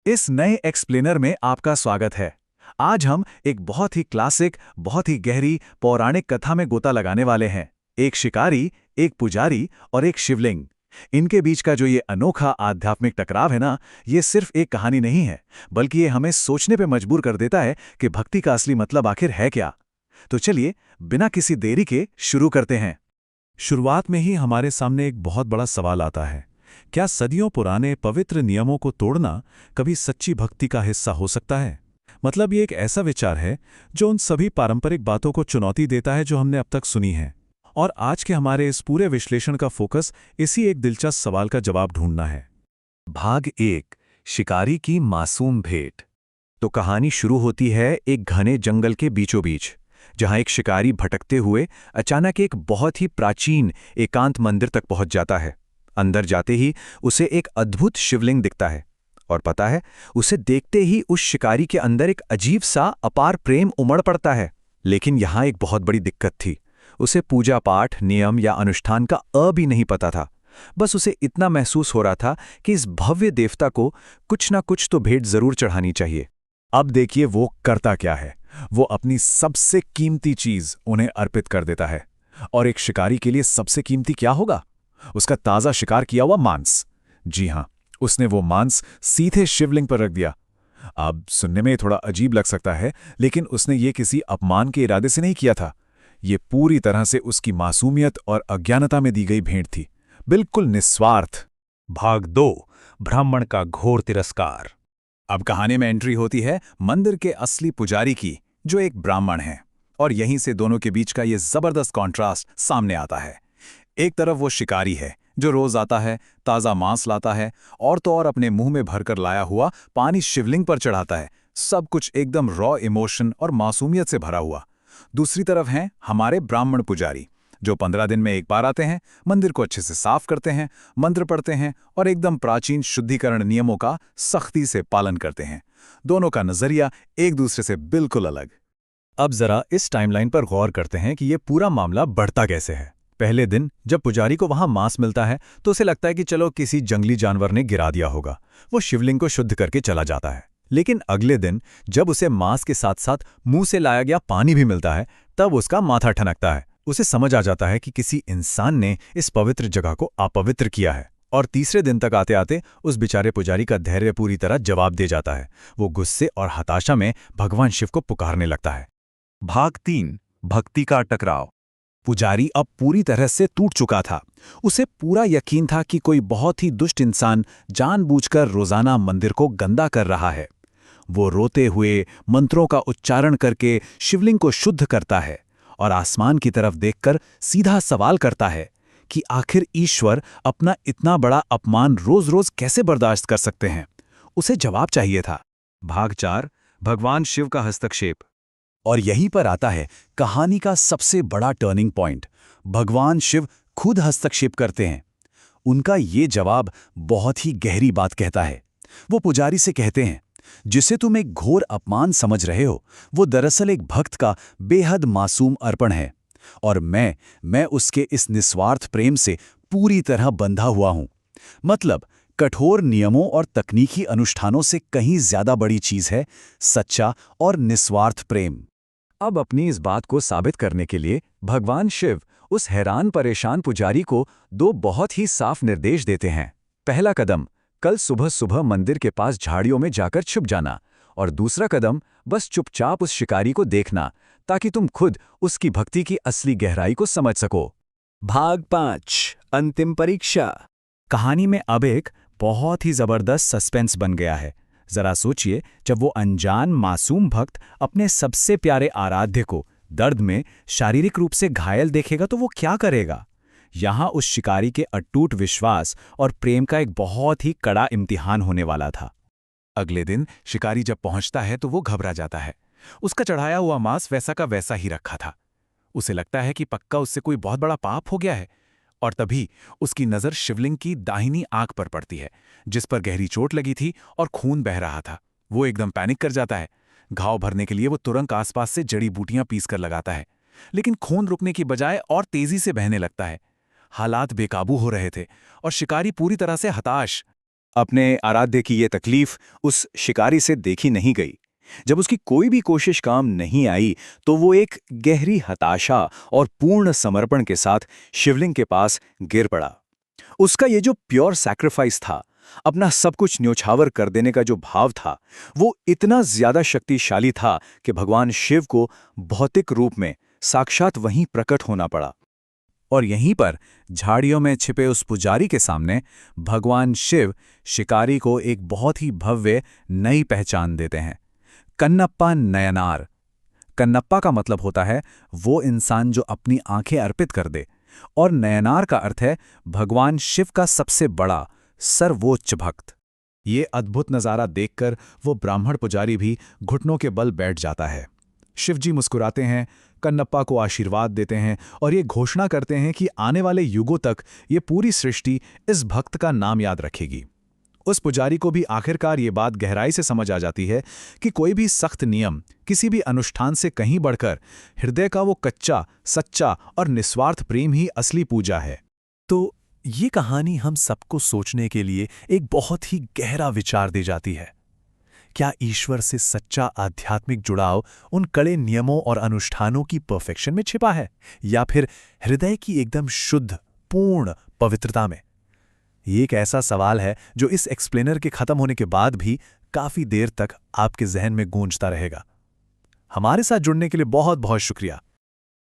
इस नए एक्सप्लेनर में आपका स्वागत है। आज हम एक बहुत ही क्लासिक, बहुत ही गहरी पौराणिक कथा में गोता लगाने वाले हैं। एक शिकारी, एक पुजारी और एक शिवलिंग। इनके बीच का जो ये अनोखा आध्यात्मिक टकराव है ना, ये सिर्फ एक कहानी नहीं है, बल्कि ये हमें सोचने पे मजबूर कर देता है कि भक्ति का असली मतलब आखिर है क्या। तो चलिए, बिना किसी देरी के शुरू करते हैं। शुरुआत में ही हमारे सामने एक बहुत बड़ा सवाल आता है। क्या सदियों पुराने पवित्र नियमों को तोड़ना कभी सच्ची भक्ति का हिस्सा हो सकता है? मतलब ये एक ऐसा विचार है जो उन सभी पारंपरिक बातों को चुनौती देता है जो हमने अब तक सुनी है। और आज के हमारे इस पूरे विश्लेषण का फोकस इसी एक दिलचस्प सवाल का जवाब ढूंढना है। भाग 1, शिकारी की मासूम भेंट। तो कहानी शुरू होती है एक घने जंगल के बीचों बीच, जहां एक शिकारी भटकते हुए अचानक एक बहुत ही प्राचीन एकांत मंदिर तक पहुंच जाता है। अंदर जाते ही उसे एक अद्भुत शिवलिंग दिखता है। और पता है, उसे देखते ही उस शिकारी के अंदर एक अजीब सा अपार प्रेम उमड़ पड़ता है। लेकिन यहां एक बहुत बड़ी दिक्कत थी। उसे पूजा पाठ, नियम या अनुष्ठान का भी नहीं पता था। बस उसे इतना महसूस हो रहा था कि इस भव्य देवता को कुछ ना कुछ तो भेंट जरूर चढ़ानी चाहिए। अब देखिए वो करता क्या है। वो अपनी सबसे कीमती चीज उन्हें अर्पित कर देता है। और एक शिकारी के लिए सबसे कीमती क्या होगा? उसका ताजा शिकार किया हुआ मांस। जी हां, उसने वो मांस सीधे शिवलिंग पर रख दिया। अब सुनने में थोड़ा अजीब लग सकता है, लेकिन उसने ये किसी अपमान के इरादे से नहीं किया था। ये पूरी तरह से उसकी मासूमियत और अज्ञानता में दी गई भेंट थी, बिल्कुल निस्वार्थ। भाग 2, ब्राह्मण का घोर तिरस्कार। अब कहानी में एंट्री होती है मंदिर के असली पुजारी की, जो एक ब्राह्मण है। और यहीं से दोनों के बीच का ये जबरदस्त कॉन्ट्रास्ट सामने आता है। एक तरफ वो शिकारी है जो रोज आता है, ताजा मांस लाता है, और तो और अपने मुंह में भरकर लाया हुआ पानी शिवलिंग पर चढ़ाता है। सब कुछ एकदम रॉ इमोशन और मासूमियत से भरा हुआ। दूसरी तरफ हैं हमारे ब्राह्मण पुजारी, जो 15 दिन में एक बार आते हैं, मंदिर को अच्छे से साफ करते हैं, मंत्र पढ़ते हैं और एकदम प्राचीन शुद्धिकरण नियमों का सख्ती से पालन करते हैं। दोनों का नजरिया एक दूसरे से बिल्कुल अलग। अब जरा इस टाइमलाइन पर गौर करते हैं कि ये पूरा मामला बढ़ता कैसे है। पहले दिन जब पुजारी को वहां मांस मिलता है तो उसे लगता है कि चलो किसी जंगली जानवर ने गिरा दिया होगा। वो शिवलिंग को शुद्ध करके चला जाता है। लेकिन अगले दिन जब उसे मांस के साथ साथ मुंह से लाया गया पानी भी मिलता है, तब उसका माथा ठनकता है। उसे समझ आ जाता है कि किसी इंसान ने इस पवित्र जगह को अपवित्र किया है। और तीसरे दिन तक आते आते उस बेचारे पुजारी का धैर्य पूरी तरह जवाब दे जाता है। वो गुस्से और हताशा में भगवान शिव को पुकारने लगता है। भाग 3, भक्ति का टकराव। पुजारी अब पूरी तरह से टूट चुका था। उसे पूरा यकीन था कि कोई बहुत ही दुष्ट इंसान जानबूझकर रोजाना मंदिर को गंदा कर रहा है। वो रोते हुए मंत्रों का उच्चारण करके शिवलिंग को शुद्ध करता है और आसमान की तरफ देखकर सीधा सवाल करता है कि आखिर ईश्वर अपना इतना बड़ा अपमान रोज रोज कैसे बर्दाश्त कर सकते हैं। उसे जवाब चाहिए था। भाग 4, भगवान शिव का हस्तक्षेप। और यहीं पर आता है कहानी का सबसे बड़ा टर्निंग पॉइंट। भगवान शिव खुद हस्तक्षेप करते हैं। उनका ये जवाब बहुत ही गहरी बात कहता है। वो पुजारी से कहते हैं, जिसे तुम एक घोर अपमान समझ रहे हो, वो दरअसल एक भक्त का बेहद मासूम अर्पण है। और मैं उसके इस निस्वार्थ प्रेम से पूरी तरह बंधा हुआ हूं। मतलब कठोर नियमों और तकनीकी अनुष्ठानों से कहीं ज्यादा बड़ी चीज है सच्चा और निस्वार्थ प्रेम। अब अपनी इस बात को साबित करने के लिए भगवान शिव उस हैरान परेशान पुजारी को दो बहुत ही साफ निर्देश देते हैं। पहला कदम, कल सुबह सुबह मंदिर के पास झाड़ियों में जाकर छुप जाना। और दूसरा कदम, बस चुपचाप उस शिकारी को देखना, ताकि तुम खुद उसकी भक्ति की असली गहराई को समझ सको। भाग 5, अंतिम परीक्षा। कहानी में अब एक बहुत ही जबरदस्त सस्पेंस बन गया है। जरा सोचिए, जब वो अनजान मासूम भक्त अपने सबसे प्यारे आराध्य को दर्द में शारीरिक रूप से घायल देखेगा तो वो क्या करेगा? यहां उस शिकारी के अटूट विश्वास और प्रेम का एक बहुत ही कड़ा इम्तिहान होने वाला था। अगले दिन शिकारी जब पहुंचता है तो वो घबरा जाता है। उसका चढ़ाया हुआ मांस वैसा का वैसा ही रखा था। उसे लगता है कि पक्का उससे कोई बहुत बड़ा पाप हो गया है। और तभी उसकी नजर शिवलिंग की दाहिनी आंख पर पड़ती है, जिस पर गहरी चोट लगी थी और खून बह रहा था। वो एकदम पैनिक कर जाता है। घाव भरने के लिए वो तुरंत आसपास से जड़ी बूटियां पीसकर लगाता है, लेकिन खून रुकने की बजाय और तेजी से बहने लगता है। हालात बेकाबू हो रहे थे और शिकारी पूरी तरह से हताश। अपने आराध्य की ये तकलीफ उस शिकारी से देखी नहीं गई। जब उसकी कोई भी कोशिश काम नहीं आई तो वो एक गहरी हताशा और पूर्ण समर्पण के साथ शिवलिंग के पास गिर पड़ा। उसका ये जो प्योर सैक्रिफाइस था, अपना सब कुछ न्योछावर कर देने का जो भाव था, वो इतना ज्यादा शक्तिशाली था कि भगवान शिव को भौतिक रूप में साक्षात वहीं प्रकट होना पड़ा। और यहीं पर झाड़ियों में छिपे उस पुजारी के सामने भगवान शिव शिकारी को एक बहुत ही भव्य नई पहचान देते हैं। कन्नप्पा नयनार। कन्नप्पा का मतलब होता है वो इंसान जो अपनी आंखें अर्पित कर दे, और नयनार का अर्थ है भगवान शिव का सबसे बड़ा सर्वोच्च भक्त। ये अद्भुत नज़ारा देखकर वो ब्राह्मण पुजारी भी घुटनों के बल बैठ जाता है। शिवजी मुस्कुराते हैं, कन्नप्पा को आशीर्वाद देते हैं और ये घोषणा करते हैं कि आने वाले युगों तक ये पूरी सृष्टि इस भक्त का नाम याद रखेगी। उस पुजारी को भी आखिरकार ये बात गहराई से समझ आ जाती है कि कोई भी सख्त नियम, किसी भी अनुष्ठान से कहीं बढ़कर हृदय का वो कच्चा, सच्चा और निस्वार्थ प्रेम ही असली पूजा है। तो ये कहानी हम सबको सोचने के लिए एक बहुत ही गहरा विचार दे जाती है। क्या ईश्वर से सच्चा आध्यात्मिक जुड़ाव उन कड़े नियमों और अनुष्ठानों की परफेक्शन में छिपा है, या फिर हृदय की एकदम शुद्ध, पूर्ण पवित्रता में? ये एक ऐसा सवाल है जो इस एक्सप्लेनर के खत्म होने के बाद भी काफी देर तक आपके जहन में गूंजता रहेगा। हमारे साथ जुड़ने के लिए बहुत बहुत शुक्रिया।